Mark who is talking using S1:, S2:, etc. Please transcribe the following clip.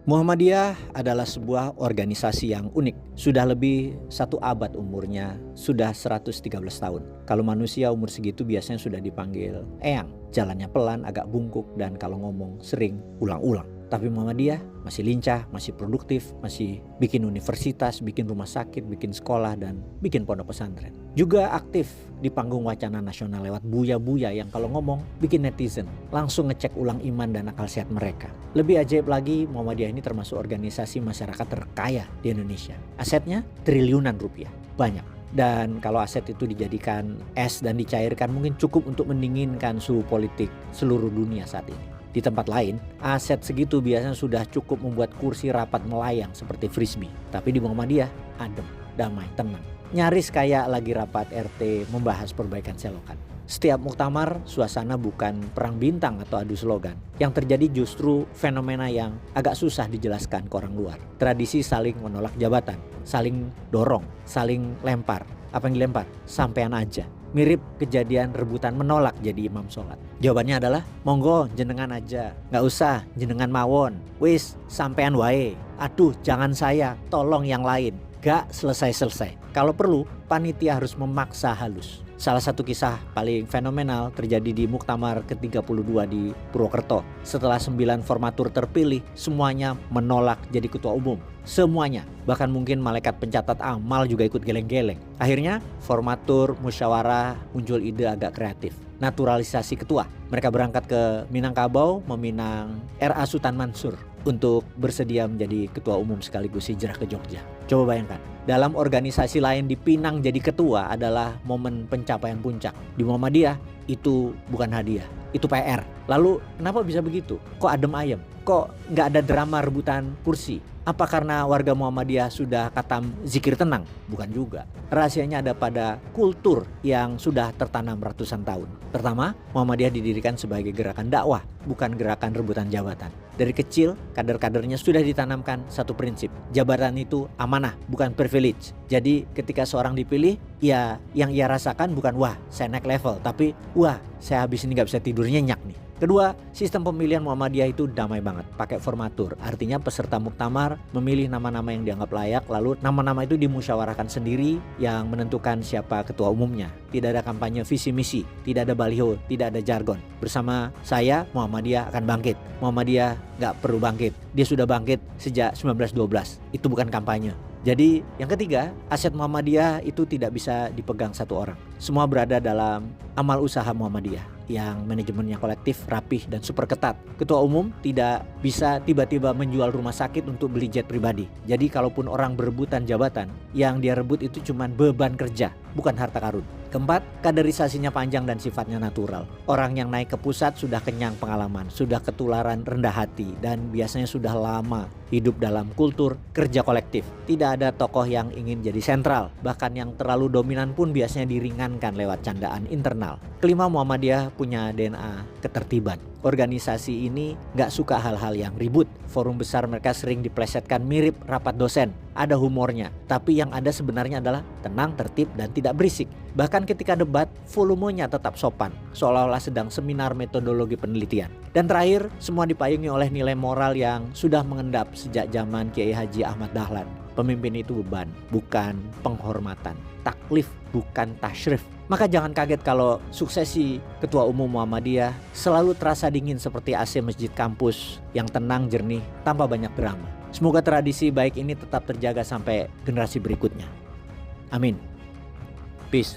S1: Muhammadiyah adalah sebuah organisasi yang unik. Sudah lebih 1 abad umurnya, sudah 113 tahun. Kalau manusia umur segitu biasanya sudah dipanggil eyang. Jalannya pelan, agak bungkuk, dan kalau ngomong sering ulang-ulang. Tapi Muhammadiyah masih lincah, masih produktif, masih bikin universitas, bikin rumah sakit, bikin sekolah, dan bikin pondok pesantren. Juga aktif di panggung wacana nasional lewat buya-buya yang kalau ngomong bikin netizen langsung ngecek ulang iman dan akal sehat mereka. Lebih ajaib lagi, Muhammadiyah ini termasuk organisasi masyarakat terkaya di Indonesia. Asetnya triliunan rupiah, banyak. Dan kalau aset itu dijadikan es dan dicairkan mungkin cukup untuk mendinginkan suhu politik seluruh dunia saat ini. Di tempat lain, aset segitu biasanya sudah cukup membuat kursi rapat melayang seperti frisbee. Tapi di Muhammadiyah, adem, damai, tenang. Nyaris kayak lagi rapat RT membahas perbaikan selokan. Setiap muktamar, suasana bukan perang bintang atau adu slogan. Yang terjadi justru fenomena yang agak susah dijelaskan ke orang luar. Tradisi saling menolak jabatan, saling dorong, saling lempar. Apa yang dilempar? Sampean aja. Mirip kejadian rebutan menolak jadi imam sholat. Jawabannya adalah, monggo jenengan aja, nggak usah jenengan mawon, wis sampean wae, aduh jangan saya, tolong yang lain. Gak selesai-selesai. Kalau perlu, panitia harus memaksa halus. Salah satu kisah paling fenomenal terjadi di Muktamar ke-32 di Purwokerto. Setelah 9 formatur terpilih, semuanya menolak jadi ketua umum. Semuanya, bahkan mungkin malaikat pencatat amal juga ikut geleng-geleng. Akhirnya, formatur musyawarah muncul ide agak kreatif. Naturalisasi ketua. Mereka berangkat ke Minangkabau meminang R.A. Sultan Mansur untuk bersedia menjadi ketua umum sekaligus hijrah ke Jogja. Coba bayangkan, dalam organisasi lain dipinang jadi ketua adalah momen pencapaian puncak. Di Muhammadiyah itu bukan hadiah, itu PR. Lalu kenapa bisa begitu? Kok adem ayem? Kok nggak ada drama rebutan kursi? Apa karena warga Muhammadiyah sudah katam zikir tenang? Bukan juga. Rahasianya ada pada kultur yang sudah tertanam ratusan tahun. Pertama, Muhammadiyah didirikan sebagai gerakan dakwah, bukan gerakan rebutan jabatan. Dari kecil, kader-kadernya sudah ditanamkan satu prinsip. Jabatan itu amanah, bukan privilege. Jadi ketika seorang dipilih, ya yang ia rasakan bukan wah saya naik level, tapi wah saya habis ini gak bisa tidur nyenyak nih. Kedua, sistem pemilihan Muhammadiyah itu damai banget, pakai formatur. Artinya peserta muktamar memilih nama-nama yang dianggap layak, lalu nama-nama itu dimusyawarahkan sendiri yang menentukan siapa ketua umumnya. Tidak ada kampanye visi misi, tidak ada baliho, tidak ada jargon. Bersama saya, Muhammadiyah akan bangkit. Muhammadiyah gak perlu bangkit, dia sudah bangkit sejak 1912. Itu bukan kampanye. Jadi yang ketiga, aset Muhammadiyah itu tidak bisa dipegang satu orang. Semua berada dalam amal usaha Muhammadiyah yang manajemennya kolektif, rapih, dan super ketat. Ketua umum tidak bisa tiba-tiba menjual rumah sakit untuk beli jet pribadi. Jadi kalaupun orang berebutan jabatan, yang dia rebut itu cuma beban kerja, bukan harta karun. Keempat, kaderisasinya panjang dan sifatnya natural. Orang yang naik ke pusat sudah kenyang pengalaman, sudah ketularan rendah hati, dan biasanya sudah lama hidup dalam kultur kerja kolektif. Tidak ada tokoh yang ingin jadi sentral, bahkan yang terlalu dominan pun biasanya diringankan lewat candaan internal. Kelima, Muhammadiyah punya DNA ketertiban. Organisasi ini gak suka hal-hal yang ribut. Forum besar mereka sering diplesetkan mirip rapat dosen. Ada humornya, tapi yang ada sebenarnya adalah tenang, tertib, dan tidak berisik. Bahkan ketika debat, volumenya tetap sopan, seolah-olah sedang seminar metodologi penelitian. Dan terakhir, semua dipayungi oleh nilai moral yang sudah mengendap sejak zaman Kiai Haji Ahmad Dahlan. Pemimpin itu beban, bukan penghormatan. Taklif, bukan tasyrif. Maka jangan kaget kalau suksesi Ketua Umum Muhammadiyah selalu terasa dingin seperti AC masjid kampus yang tenang, jernih, tanpa banyak drama. Semoga tradisi baik ini tetap terjaga sampai generasi berikutnya. Amin. Peace.